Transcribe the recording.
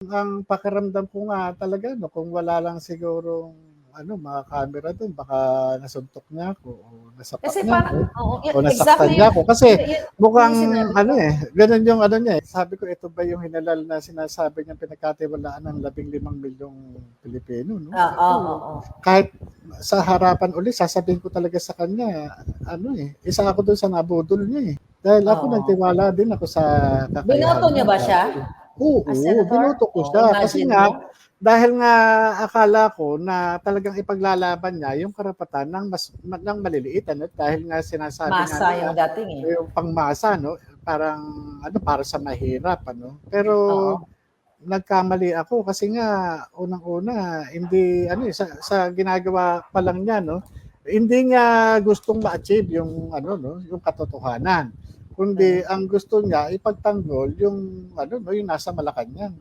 Ang pakiramdam ko nga talaga 'no, kung wala lang sigurong ano, mga camera dun baka nasuntok niya ako o nasapak Kasi niya parang ako oo, o nasaktan exactly niya ako. Kasi yun yung mukhang sinabi ano, ko. gano'n yung ano niya, sabi ko ito ba yung hinalal na sinasabi niyang pinagkatiwalaan ng 15 milyong Pilipino 'no. Oo, Naku, oo. kahit sa harapan uli sasabihin ko talaga sa kanya ano, isa ako dun sa nabudol niya, Dahil ako Oo. nagtiwala din ako sa kakayahan Binoto niya niyo ba siya? dati. As Oo, senator? binoto ko Oh, siya kasi imagine nga mo. dahil nga akala ko na talagang ipaglalaban niya yung karapatan ng maliliit ano, dahil nga sinasabi nga Masa yung nila dating, eh. yung pangmasa 'no, parang ano, para sa mahirap ano. Pero Oo. nagkamali ako kasi nga unang-una hindi ano, sa ginagawa pa lang niya 'no, hindi niya gustong ma-achieve yung ano 'no, yung katotohanan. Kundi Mm. ang gusto niya ipagtanggol yung ano 'no, yung nasa Malacanang.